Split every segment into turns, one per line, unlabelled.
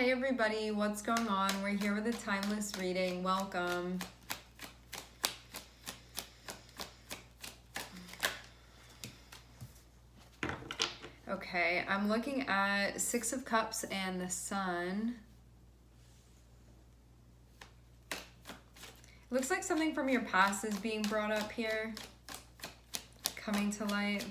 Hey everybody, what's going on? We're here with a timeless reading. Welcome. Okay, I'm looking at Six of Cups and the Sun. Looks like something from your past is being brought up here, coming to light.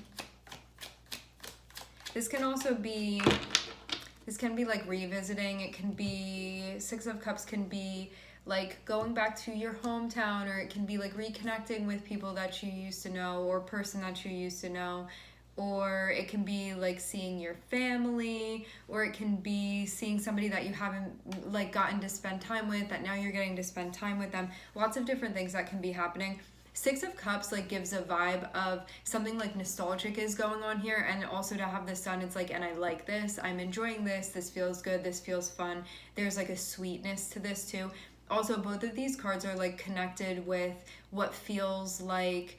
This can be like revisiting. It can be, Six of Cups can be like going back to your hometown, or it can be like reconnecting with people that you used to know or person that you used to know. Or it can be like seeing your family, or it can be seeing somebody that you haven't like gotten to spend time with, that now you're getting to spend time with them. Lots of different things that can be happening. Six of Cups like gives a vibe of something like nostalgic is going on here, and also to have the Sun, it's like, and I like this, I'm enjoying this feels good, this feels fun. There's like a sweetness to this too. Also, both of these cards are like connected with what feels like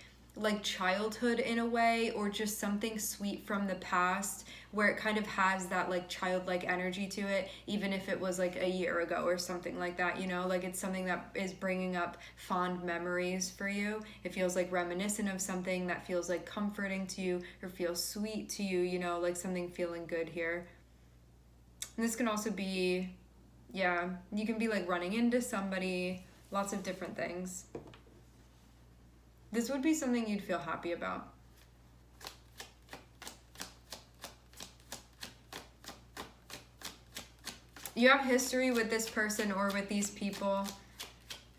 childhood in a way, or just something sweet from the past where it kind of has that like childlike energy to it, even if it was like a year ago or something like that, you know, like it's something that is bringing up fond memories for you. It feels like reminiscent of something that feels like comforting to you or feels sweet to you, you know, like something feeling good here. And this can also be, yeah, you can be like running into somebody, lots of different things. This would be something you'd feel happy about. You have history with this person or with these people.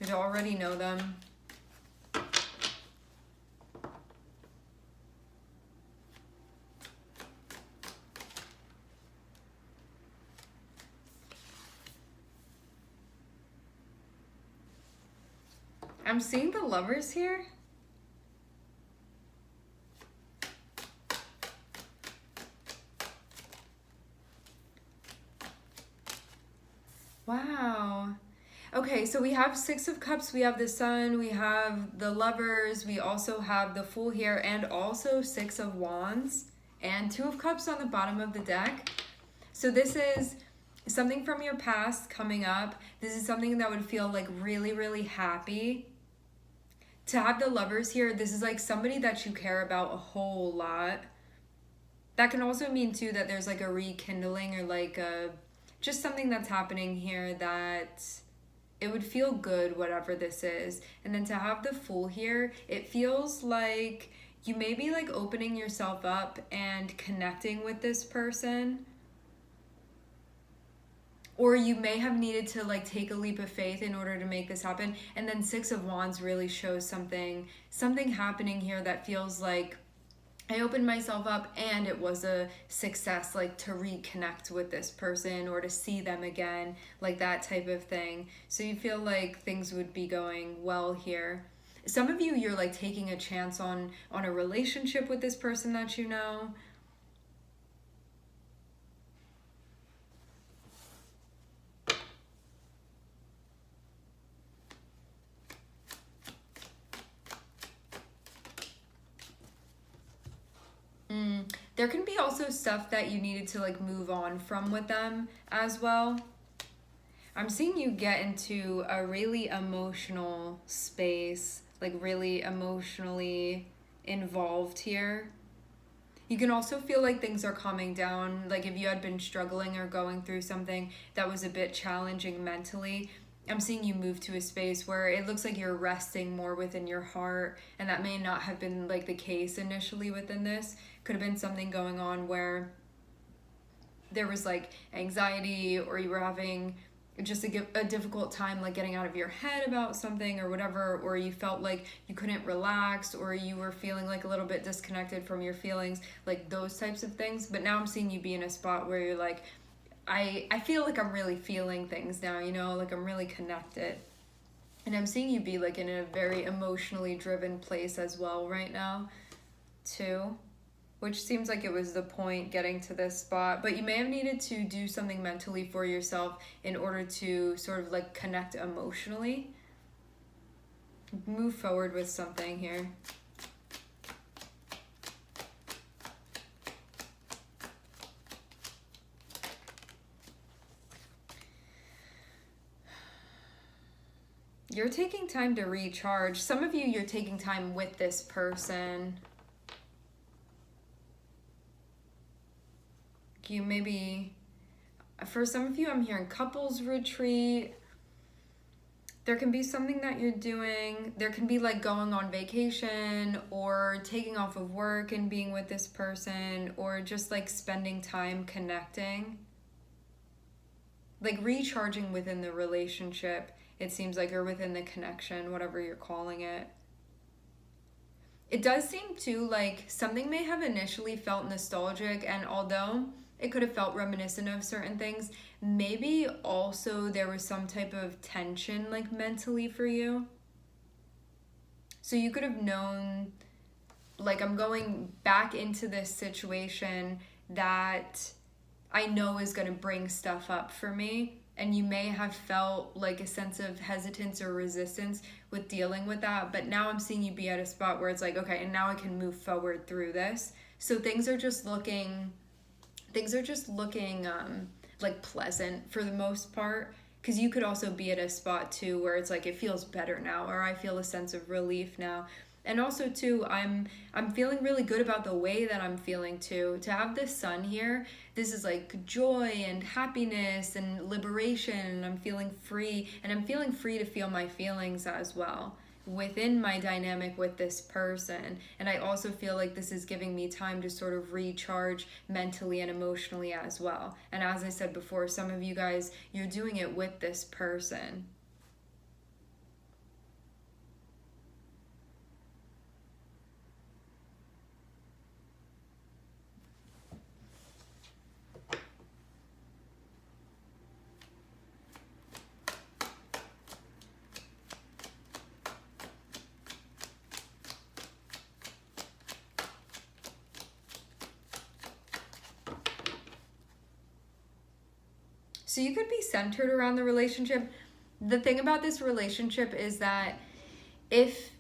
You already know them. I'm seeing the Lovers here. Wow. Okay, so we have Six of Cups, we have the Sun, we have the Lovers, we also have the Fool here, and also Six of Wands, and Two of Cups on the bottom of the deck. So this is something from your past coming up. This is something that would feel like really, really happy. To have the Lovers here, this is like somebody that you care about a whole lot. That can also mean too that there's like a rekindling, or like a just something that's happening here that it would feel good, whatever this is. And then to have the Fool here, it feels like you may be like opening yourself up and connecting with this person. Or you may have needed to like take a leap of faith in order to make this happen. And then Six of Wands really shows something happening here that feels like I opened myself up and it was a success, like to reconnect with this person or to see them again, like that type of thing. So you feel like things would be going well here. Some of you, you're like taking a chance on a relationship with this person that you know. There can be also stuff that you needed to like move on from with them as well. I'm seeing you get into a really emotional space, like really emotionally involved here. You can also feel like things are calming down, like if you had been struggling or going through something that was a bit challenging mentally, I'm seeing you move to a space where it looks like you're resting more within your heart, and that may not have been like the case initially within this. Could have been something going on where there was like anxiety, or you were having just a difficult time like getting out of your head about something or whatever, or you felt like you couldn't relax, or you were feeling like a little bit disconnected from your feelings, like those types of things. But now I'm seeing you be in a spot where you're like, I feel like I'm really feeling things now, you know, like I'm really connected. And I'm seeing you be like in a very emotionally driven place as well right now too, which seems like it was the point getting to this spot. But you may have needed to do something mentally for yourself in order to sort of like connect emotionally. Move forward with something here. You're taking time to recharge. Some of you, you're taking time with this person. You maybe, for some of you, I'm hearing couples retreat. There can be something that you're doing. There can be like going on vacation or taking off of work and being with this person, or just like spending time connecting. Like recharging within the relationship, it seems like, or within the connection, whatever you're calling it. It does seem too like something may have initially felt nostalgic, and although it could have felt reminiscent of certain things, maybe also there was some type of tension like mentally for you. So you could have known, like, I'm going back into this situation that I know is going to bring stuff up for me. And you may have felt like a sense of hesitance or resistance with dealing with that. But now I'm seeing you be at a spot where it's like, okay, and now I can move forward through this. So things are just looking like pleasant for the most part. Because you could also be at a spot too where it's like it feels better now, or I feel a sense of relief now. And also too, I'm feeling really good about the way that I'm feeling too. To have this sun here, this is like joy and happiness and liberation, and I'm feeling free, and I'm feeling free to feel my feelings as well within my dynamic with this person. And I also feel like this is giving me time to sort of recharge mentally and emotionally as well. And as I said before, some of you guys, you're doing it with this person. So you could be centered around the relationship. The thing about this relationship is that if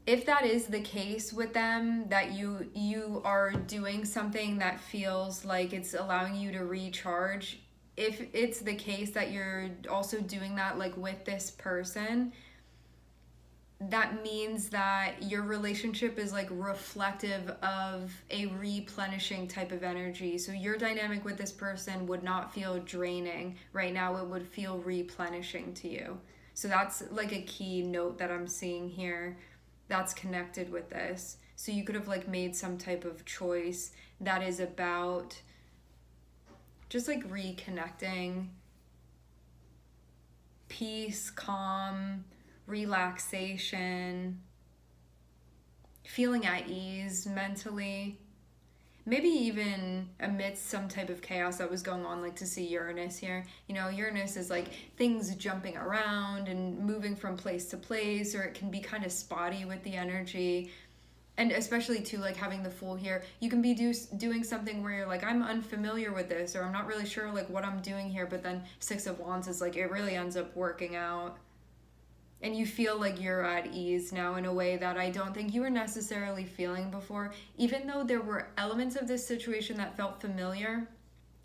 that is the case with them, that you are doing something that feels like it's allowing you to recharge, if it's the case that you're also doing that like with this person, that means that your relationship is like reflective of a replenishing type of energy. So your dynamic with this person would not feel draining right now. It would feel replenishing to you. So that's like a key note that I'm seeing here that's connected with this. So you could have like made some type of choice that is about just like reconnecting, peace, calm, relaxation, feeling at ease mentally, maybe even amidst some type of chaos that was going on. Like to see Uranus here, you know, Uranus is like things jumping around and moving from place to place, or it can be kind of spotty with the energy. And especially too, like having the Fool here, you can be doing something where you're like, I'm unfamiliar with this, or I'm not really sure like what I'm doing here, but then Six of Wands is like it really ends up working out. And you feel like you're at ease now in a way that I don't think you were necessarily feeling before. Even though there were elements of this situation that felt familiar,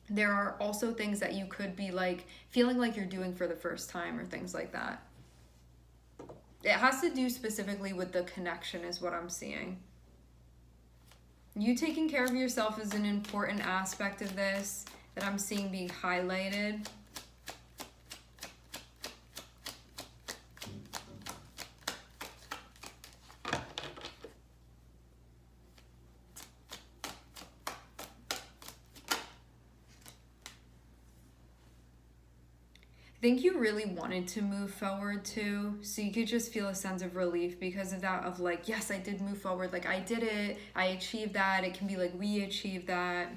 there are also things that you could be like feeling like you're doing for the first time, or things like that. It has to do specifically with the connection is what I'm seeing. You taking care of yourself is an important aspect of this that I'm seeing be highlighted. I think you really wanted to move forward too, so you could just feel a sense of relief because of that, of like, yes, I did move forward, like I did it, I achieved that. It can be like, we achieved that.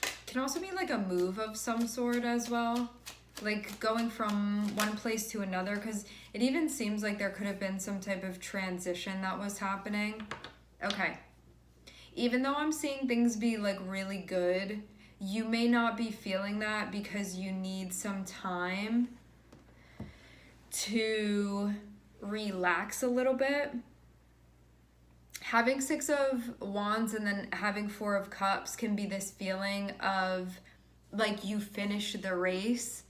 It can also be like a move of some sort as well, like going from one place to another, because it even seems like there could have been some type of transition that was happening. Okay. Even though I'm seeing things be like really good, you may not be feeling that because you need some time to relax a little bit. Having Six of Wands and then having Four of Cups can be this feeling of like you finish the race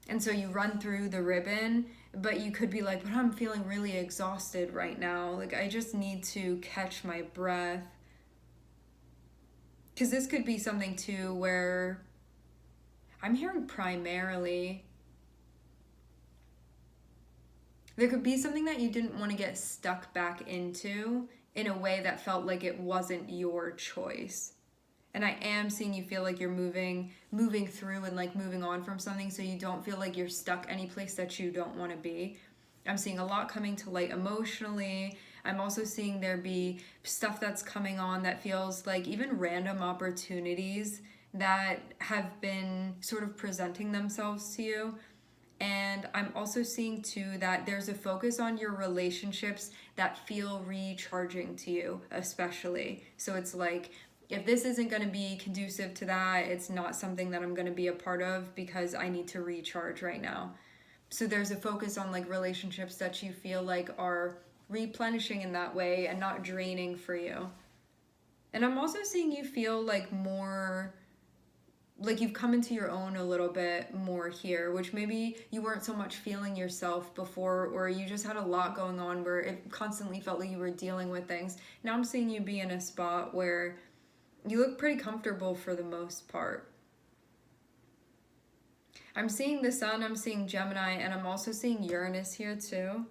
and so you run through the ribbon, but you could be like, but I'm feeling really exhausted right now. Like I just need to catch my breath. Because this could be something too where I'm hearing primarily there could be something that you didn't want to get stuck back into in a way that felt like it wasn't your choice. And I am seeing you feel like you're moving through and like moving on from something, so you don't feel like you're stuck any place that you don't want to be. I'm seeing a lot coming to light emotionally. I'm also seeing there be stuff that's coming on that feels like even random opportunities that have been sort of presenting themselves to you. And I'm also seeing too that there's a focus on your relationships that feel recharging to you, especially. So it's like, if this isn't going to be conducive to that, it's not something that I'm going to be a part of because I need to recharge right now. So there's a focus on like relationships that you feel like are replenishing in that way and not draining for you. And I'm also seeing you feel like more like you've come into your own a little bit more here, which maybe you weren't so much feeling yourself before, or you just had a lot going on where it constantly felt like you were dealing with things. Now I'm seeing you be in a spot where you look pretty comfortable for the most part. I'm seeing the Sun, I'm seeing Gemini, and I'm also seeing Uranus here too.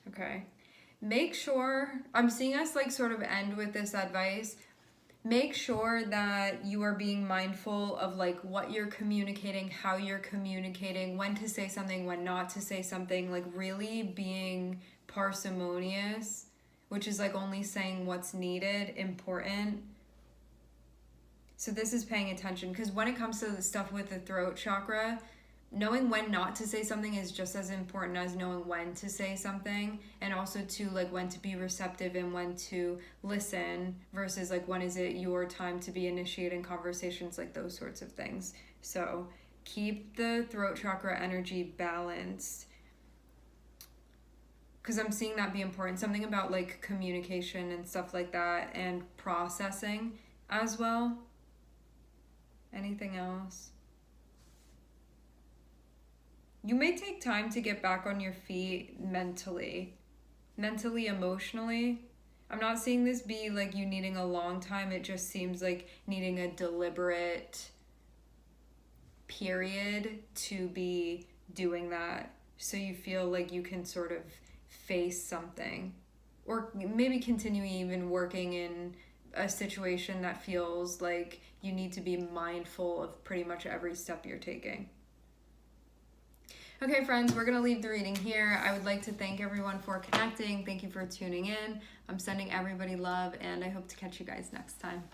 Okay. Make sure, I'm seeing us like sort of end with this advice. Make sure that you are being mindful of like what you're communicating, how you're communicating, when to say something, when not to say something, like really being parsimonious, which is like only saying what's needed, important. So this is paying attention, because when it comes to the stuff with the throat chakra, knowing when not to say something is just as important as knowing when to say something, and also to like when to be receptive and when to listen versus like when is it your time to be initiating conversations, like those sorts of things. So keep the throat chakra energy balanced, because I'm seeing that be important. Something about like communication and stuff like that, and processing as well. Anything else? You may take time to get back on your feet mentally, emotionally. I'm not seeing this be like you needing a long time. It just seems like needing a deliberate period to be doing that, so you feel like you can sort of face something, or maybe continue even working in a situation that feels like you need to be mindful of pretty much every step you're taking. Okay, friends, we're going to leave the reading here. I would like to thank everyone for connecting. Thank you for tuning in. I'm sending everybody love, and I hope to catch you guys next time.